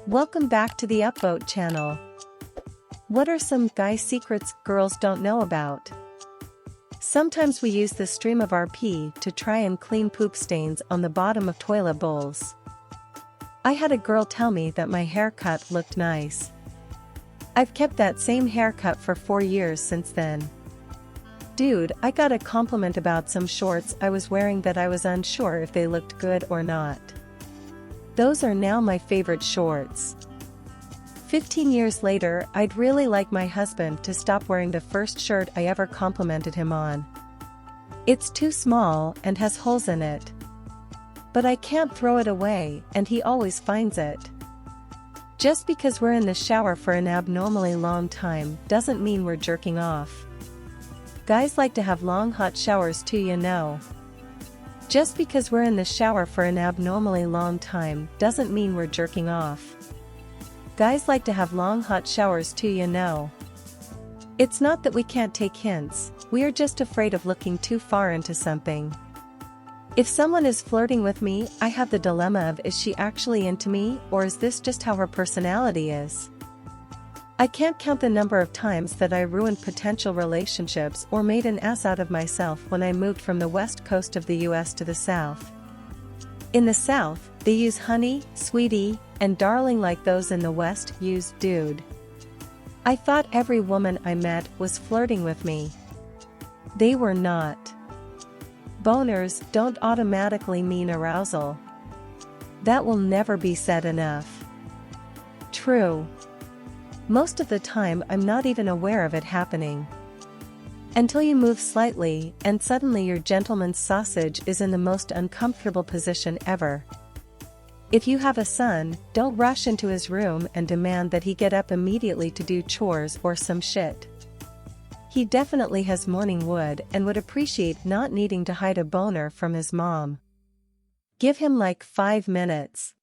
Welcome back to the UpVote channel. What are some guy secrets girls don't know about? Sometimes we use the stream of our pee to try and clean poop stains on the bottom of toilet bowls. I had a girl tell me that my haircut looked nice. I've kept that same haircut for 4 years since then. Dude, I got a compliment about some shorts I was wearing that I was unsure if they looked good or not. Those are now my favorite shorts. 15 years later, I'd really like my husband to stop wearing the first shirt I ever complimented him on. It's too small and has holes in it. But I can't throw it away, and he always finds it. Just because we're in the shower for an abnormally long time doesn't mean we're jerking off. Guys like to have long hot showers too, you know. Just because we're in the shower for an abnormally long time doesn't mean we're jerking off. Guys like to have long hot showers too, you know. It's not that we can't take hints, we are just afraid of looking too far into something. If someone is flirting with me, I have the dilemma of, is she actually into me, or is this just how her personality is? I can't count the number of times that I ruined potential relationships or made an ass out of myself when I moved from the west coast of the US to the south. In the south, they use honey, sweetie, and darling like those in the west use dude. I thought every woman I met was flirting with me. They were not. Boners don't automatically mean arousal. That will never be said enough. True. Most of the time I'm not even aware of it happening. Until you move slightly, and suddenly your gentleman's sausage is in the most uncomfortable position ever. If you have a son, don't rush into his room and demand that he get up immediately to do chores or some shit. He definitely has morning wood and would appreciate not needing to hide a boner from his mom. Give him like 5 minutes.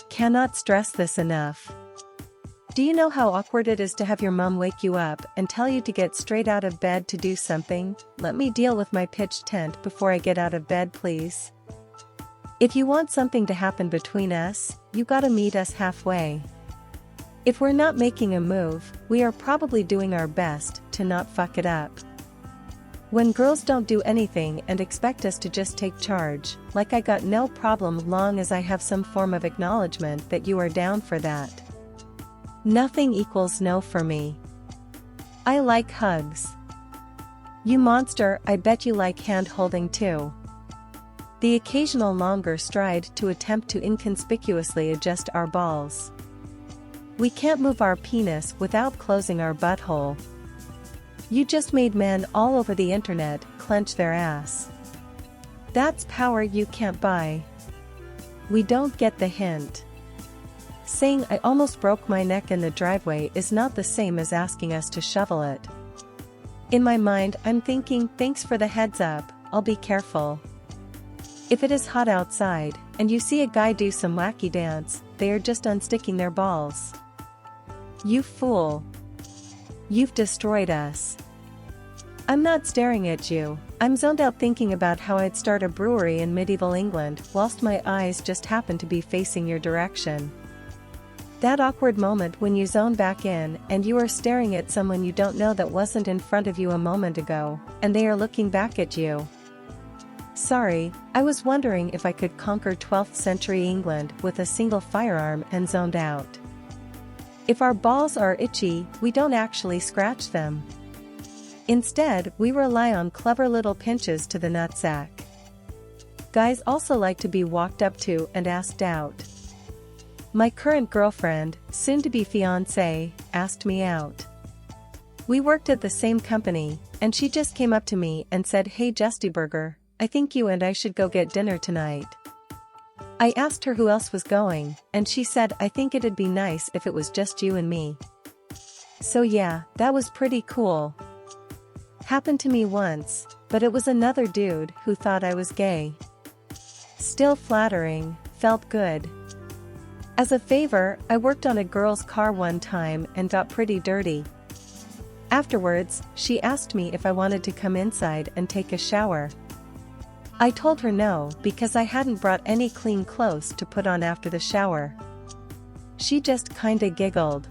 Cannot stress this enough. Do you know how awkward it is to have your mom wake you up and tell you to get straight out of bed to do something? Let me deal with my pitched tent before I get out of bed, please. If you want something to happen between us, you gotta meet us halfway. If we're not making a move, we are probably doing our best to not fuck it up. When girls don't do anything and expect us to just take charge, like, I got no problem long as I have some form of acknowledgement that you are down for that. Nothing equals no for me. I like hugs. You monster, I bet you like hand-holding too. The occasional longer stride to attempt to inconspicuously adjust our balls. We can't move our penis without closing our butthole. You just made men all over the internet clench their ass. That's power you can't buy. We don't get the hint. Saying I almost broke my neck in the driveway is not the same as asking us to shovel it. In my mind, I'm thinking, thanks for the heads up, I'll be careful. If it is hot outside, and you see a guy do some wacky dance, they are just unsticking their balls. You fool. You've destroyed us. I'm not staring at you, I'm zoned out thinking about how I'd start a brewery in medieval England whilst my eyes just happen to be facing your direction. That awkward moment when you zone back in and you are staring at someone you don't know that wasn't in front of you a moment ago, and they are looking back at you. Sorry, I was wondering if I could conquer 12th century England with a single firearm and zoned out. If our balls are itchy, we don't actually scratch them. Instead, we rely on clever little pinches to the nutsack. Guys also like to be walked up to and asked out. My current girlfriend, soon-to-be fiancé, asked me out. We worked at the same company, and she just came up to me and said, "Hey Justyburger, I think you and I should go get dinner tonight." I asked her who else was going, and she said, "I think it'd be nice if it was just you and me." So yeah, that was pretty cool. Happened to me once, but it was another dude who thought I was gay. Still flattering, felt good. As a favor, I worked on a girl's car one time and got pretty dirty. Afterwards, she asked me if I wanted to come inside and take a shower. I told her no because I hadn't brought any clean clothes to put on after the shower. She just kinda giggled.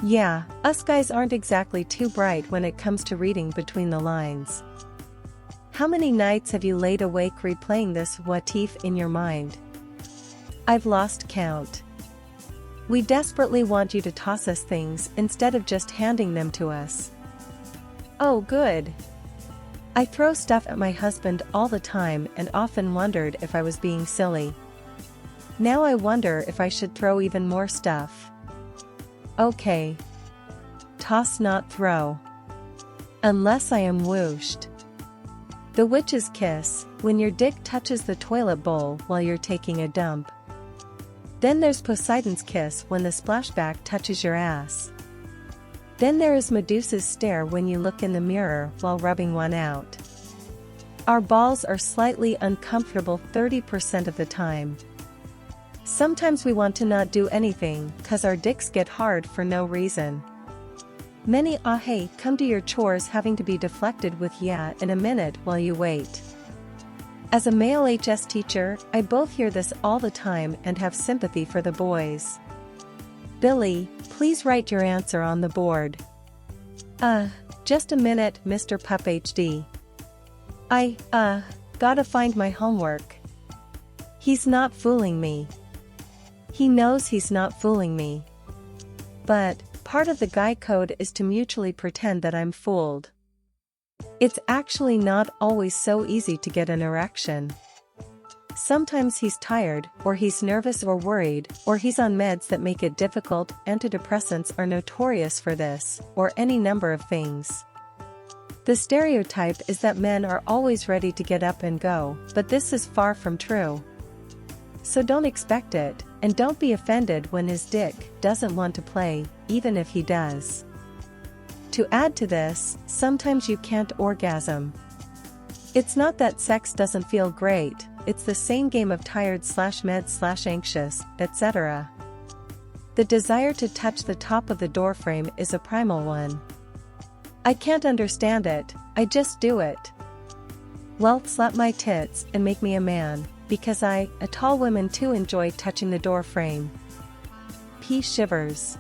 Yeah, us guys aren't exactly too bright when it comes to reading between the lines. How many nights have you laid awake replaying this what if in your mind? I've lost count. We desperately want you to toss us things instead of just handing them to us. Oh good. I throw stuff at my husband all the time and often wondered if I was being silly. Now I wonder if I should throw even more stuff. Okay. Toss not throw. Unless I am whooshed. The witch's kiss, when your dick touches the toilet bowl while you're taking a dump. Then there's Poseidon's kiss when the splashback touches your ass. Then there is Medusa's stare when you look in the mirror while rubbing one out. Our balls are slightly uncomfortable 30% of the time. Sometimes we want to not do anything cause our dicks get hard for no reason. Many hey come to your chores having to be deflected with yeah in a minute while you wait. As a male HS teacher, I both hear this all the time and have sympathy for the boys. Billy, please write your answer on the board. Just a minute, Mr. Pup HD. I gotta find my homework. He's not fooling me. He knows he's not fooling me. But, part of the guy code is to mutually pretend that I'm fooled. It's actually not always so easy to get an erection. Sometimes he's tired, or he's nervous or worried, or he's on meds that make it difficult. Antidepressants are notorious for this, or any number of things. The stereotype is that men are always ready to get up and go, but this is far from true. So don't expect it, and don't be offended when his dick doesn't want to play, even if he does. To add to this, sometimes you can't orgasm. It's not that sex doesn't feel great, it's the same game of tired/med/anxious, etc. The desire to touch the top of the doorframe is a primal one. I can't understand it, I just do it. Well, slap my tits and make me a man, because a tall women too enjoy touching the doorframe. P. Shivers.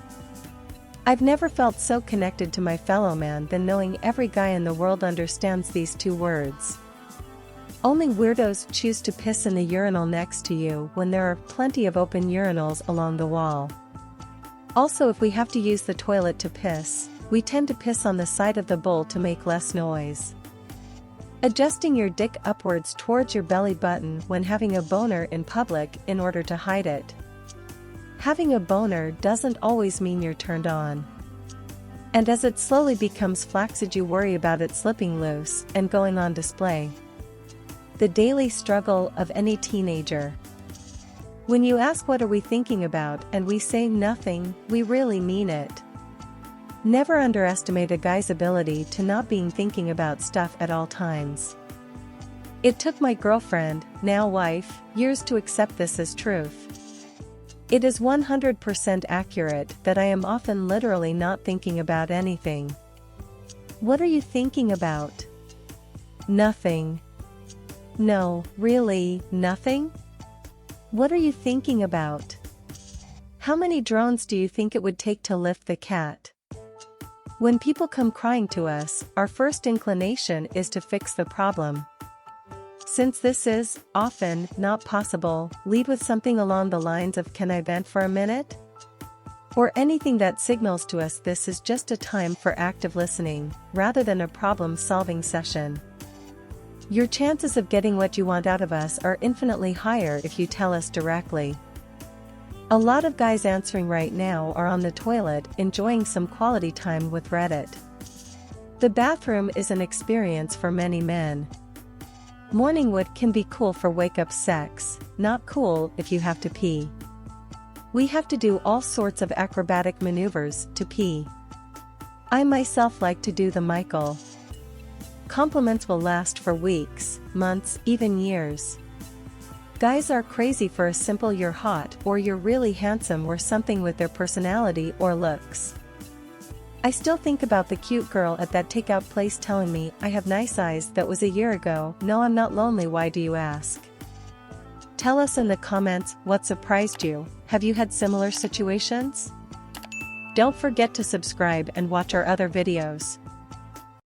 I've never felt so connected to my fellow man than knowing every guy in the world understands these two words. Only weirdos choose to piss in the urinal next to you when there are plenty of open urinals along the wall. Also, if we have to use the toilet to piss, we tend to piss on the side of the bowl to make less noise. Adjusting your dick upwards towards your belly button when having a boner in public in order to hide it. Having a boner doesn't always mean you're turned on. And as it slowly becomes flaccid, you worry about it slipping loose and going on display. The daily struggle of any teenager. When you ask what are we thinking about and we say nothing, we really mean it. Never underestimate a guy's ability to not being thinking about stuff at all times. It took my girlfriend, now wife, years to accept this as truth. It is 100% accurate that I am often literally not thinking about anything. What are you thinking about? Nothing. No, really, nothing? What are you thinking about? How many drones do you think it would take to lift the cat? When people come crying to us, our first inclination is to fix the problem. Since this is, often, not possible, lead with something along the lines of "Can I vent for a minute?" Or anything that signals to us this is just a time for active listening, rather than a problem-solving session. Your chances of getting what you want out of us are infinitely higher if you tell us directly. A lot of guys answering right now are on the toilet enjoying some quality time with Reddit. The bathroom is an experience for many men. Morning wood can be cool for wake-up sex, not cool if you have to pee. We have to do all sorts of acrobatic maneuvers to pee. I myself like to do the Michael. Compliments will last for weeks, months, even years. Guys are crazy for a simple "you're hot" or "you're really handsome" or something with their personality or looks. I still think about the cute girl at that takeout place telling me I have nice eyes that was a year ago. No, I'm not lonely, why do you ask? Tell us in the comments what surprised you. Have you had similar situations? Don't forget to subscribe and watch our other videos.